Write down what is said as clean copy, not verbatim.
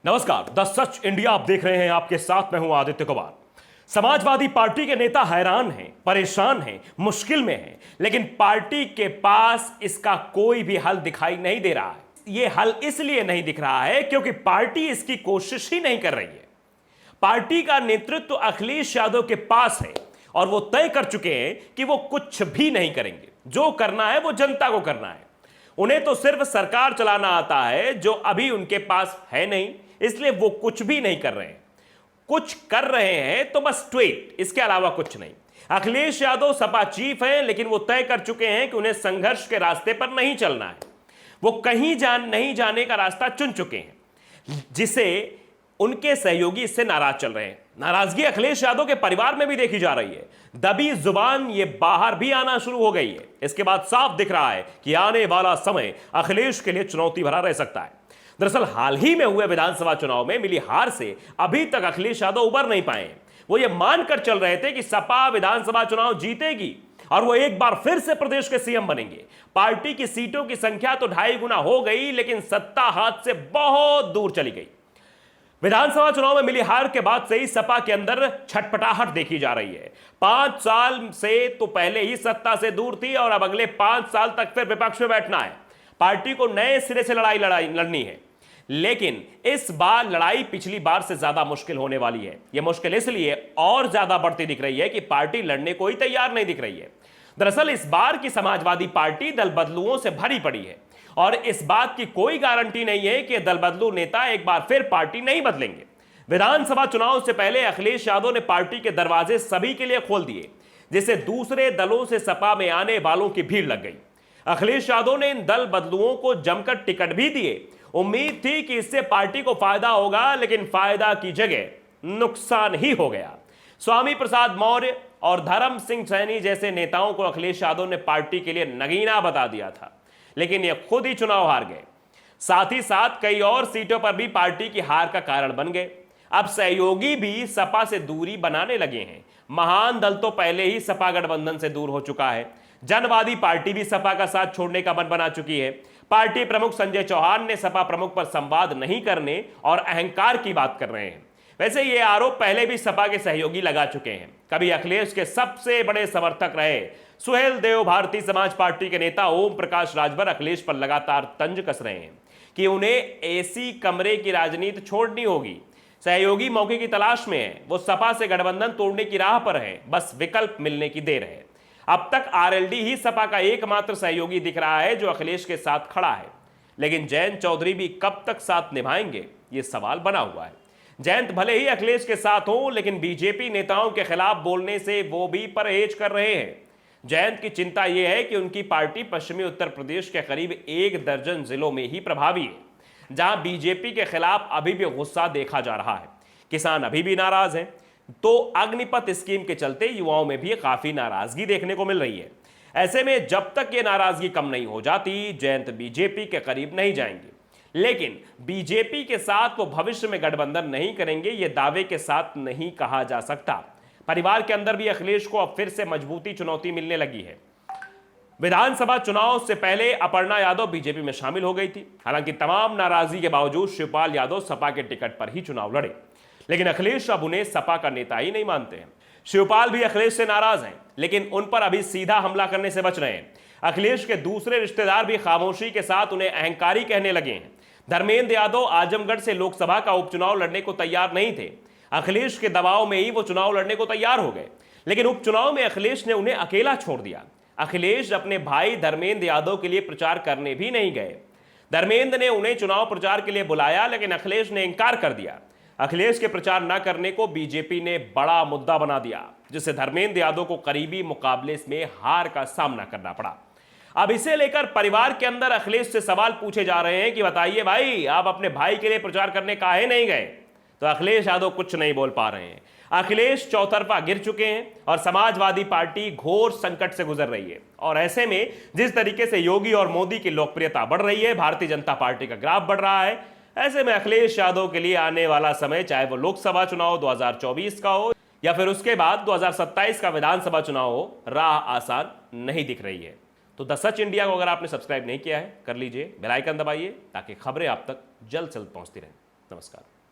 नमस्कार, the such India आप देख रहे हैं। आपके साथ मैं हूं आदित्य कुमार। समाजवादी पार्टी के नेता हैरान हैं, परेशान हैं, मुश्किल में हैं, लेकिन पार्टी के पास इसका कोई भी हल दिखाई नहीं दे रहा है। यह हल इसलिए नहीं दिख रहा है क्योंकि पार्टी इसकी कोशिश ही नहीं कर रही है। पार्टी का नेतृत्व अखिलेश यादव के पास है और वो तय कर चुके हैं कि वो कुछ भी नहीं करेंगे। जो करना है वो जनता को करना है। उन्हें तो सिर्फ सरकार चलाना आता है, जो अभी उनके पास है नहीं, इसलिए वो कुछ भी नहीं कर रहे हैं। कुछ कर रहे हैं तो बस ट्वीट, इसके अलावा कुछ नहीं। अखिलेश यादव सपा चीफ हैं, लेकिन वो तय कर चुके हैं कि उन्हें संघर्ष के रास्ते पर नहीं चलना है। वो कहीं नहीं जाने का रास्ता चुन चुके हैं, जिसे उनके सहयोगी इससे नाराज चल रहे हैं। नाराजगी अखिलेश यादव के परिवार में भी देखी जा रही है। दबी जुबान ये बाहर भी आना शुरू हो गई है। इसके बाद साफ दिख रहा है कि आने वाला समय अखिलेश के लिए चुनौती भरा रह सकता है। दरअसल हाल ही में हुए विधानसभा चुनाव में मिली हार से अभी तक अखिलेश यादव उबर नहीं पाए। वो ये मानकर चल रहे थे कि सपा विधानसभा चुनाव जीतेगी और वो एक बार फिर से प्रदेश के सीएम बनेंगे। पार्टी की सीटों की संख्या तो 2.5 गुना हो गई, लेकिन सत्ता हाथ से बहुत दूर चली गई। विधानसभा चुनाव में मिली हार के बाद से ही सपा के अंदर छटपटाहट देखी जा रही है। 5 साल से तो पहले ही सत्ता से दूर थी और अब अगले 5 साल तक फिर विपक्ष में बैठना है। पार्टी को नए सिरे से लड़ाई लड़नी है, लेकिन इस बार लड़ाई पिछली बार से ज्यादा मुश्किल होने वाली है। यह मुश्किल इसलिए और ज्यादा बढ़ती दिख रही है कि पार्टी लड़ने को ही तैयार नहीं दिख रही है। दरअसल इस बार की समाजवादी पार्टी दल बदलुओं से भरी पड़ी है और इस बात की कोई गारंटी नहीं है कि दल बदलू नेता एक बार फिर पार्टी नहीं बदलेंगे। विधानसभा चुनाव से पहले अखिलेश यादव ने पार्टी के दरवाजे सभी के लिए खोल दिए, जिससे दूसरे दलों से सपा में आने वालों की भीड़ लग गई। अखिलेश यादव ने इन दल बदलुओं को जमकर टिकट भी दिए। उम्मीद थी कि इससे पार्टी को फायदा होगा, लेकिन फायदा की जगह नुकसान ही हो गया। स्वामी प्रसाद मौर्य और धर्म सिंह सैनी जैसे नेताओं को अखिलेश यादव ने पार्टी के लिए नगीना बता दिया था, लेकिन ये खुद ही चुनाव हार गए। साथ ही साथ कई और सीटों पर भी पार्टी की हार का कारण बन गए। अब सहयोगी भी सपा से दूरी बनाने लगे हैं। महान दल तो पहले ही सपा गठबंधन से दूर हो चुका है। जनवादी पार्टी भी सपा का साथ छोड़ने का मन बना चुकी है। पार्टी प्रमुख संजय चौहान ने सपा प्रमुख पर संवाद नहीं करने और अहंकार की बात कर रहे हैं। वैसे ये आरोप पहले भी सपा के सहयोगी लगा चुके हैं। कभी अखिलेश के सबसे बड़े समर्थक रहे सुहेल देव भारतीय समाज पार्टी के नेता ओम प्रकाश राजभर अखिलेश पर लगातार तंज कस रहे हैं कि उन्हें एसी कमरे की राजनीति छोड़नी होगी। सहयोगी मौके की तलाश में है। वो सपा से गठबंधन तोड़ने की राह पर है, बस विकल्प मिलने की देर है। अब तक आरएलडी ही सपा का एकमात्र सहयोगी दिख रहा है जो अखिलेश के साथ खड़ा है, लेकिन जयंत चौधरी भी कब तक साथ निभाएंगे, ये सवाल बना हुआ है। जयंत भले ही अखिलेश के साथ हो, लेकिन बीजेपी नेताओं के खिलाफ बोलने से वो भी परहेज कर रहे हैं। जयंत की चिंता यह है कि उनकी पार्टी पश्चिमी उत्तर प्रदेश के करीब 1 दर्जन जिलों में ही प्रभावी है, जहां बीजेपी के खिलाफ अभी भी गुस्सा देखा जा रहा है। किसान अभी भी नाराज हैं, तो अग्निपथ स्कीम के चलते युवाओं में भी काफी नाराजगी देखने को मिल रही है। ऐसे में जब तक ये नाराजगी कम नहीं हो जाती, जयंत बीजेपी के करीब नहीं जाएंगे। लेकिन बीजेपी के साथ वो भविष्य में गठबंधन नहीं करेंगे, ये दावे के साथ नहीं कहा जा सकता। परिवार के अंदर भी अखिलेश को अब फिर से मजबूती चुनौती मिलने लगी है। विधानसभा चुनाव से पहले अपर्णा यादव बीजेपी में शामिल हो गई थी। हालांकि तमाम नाराजगी के बावजूद शिवपाल यादव सपा के टिकट पर ही चुनाव लड़े, लेकिन अखिलेश अब उन्हें सपा का नेता ही नहीं मानते हैं। शिवपाल भी अखिलेश से नाराज हैं, लेकिन उन पर अभी सीधा हमला करने से बच रहे हैं। अखिलेश के दूसरे रिश्तेदार भी खामोशी के साथ उन्हें अहंकारी कहने लगे हैं। धर्मेंद्र यादव आजमगढ़ से लोकसभा का उपचुनाव लड़ने को तैयार नहीं थे। अखिलेश के दबाव में ही वो चुनाव लड़ने को तैयार हो गए, लेकिन उपचुनाव में अखिलेश ने उन्हें अकेला छोड़ दिया। अखिलेश अपने भाई धर्मेंद्र यादव के लिए प्रचार करने भी नहीं गए। धर्मेंद्र ने उन्हें चुनाव प्रचार के लिए बुलाया, लेकिन अखिलेश ने इंकार कर दिया। अखिलेश के प्रचार न करने को बीजेपी ने बड़ा मुद्दा बना दिया, जिससे धर्मेंद्र यादव को करीबी मुकाबले में हार का सामना करना पड़ा। अब इसे लेकर परिवार के अंदर अखिलेश से सवाल पूछे जा रहे हैं कि बताइए भाई, आप अपने भाई के लिए प्रचार करने काहे नहीं गए? तो अखिलेश यादव कुछ नहीं बोल पा रहे हैं। अखिलेश चौतरफा गिर चुके हैं और समाजवादी पार्टी घोर संकट से गुजर रही है। और ऐसे में जिस तरीके से योगी और मोदी की लोकप्रियता बढ़ रही है, भारतीय जनता पार्टी का ग्राफ बढ़ रहा है, ऐसे में अखिलेश यादव के लिए आने वाला समय, चाहे वो लोकसभा चुनाव 2024 का हो या फिर उसके बाद 2027 का विधानसभा चुनाव हो, राह आसान नहीं दिख रही है। तो द सच इंडिया को अगर आपने सब्सक्राइब नहीं किया है, कर लीजिए, बेल आइकन दबाइए ताकि खबरें आप तक जल्द से जल्द पहुंचती रहें। नमस्कार।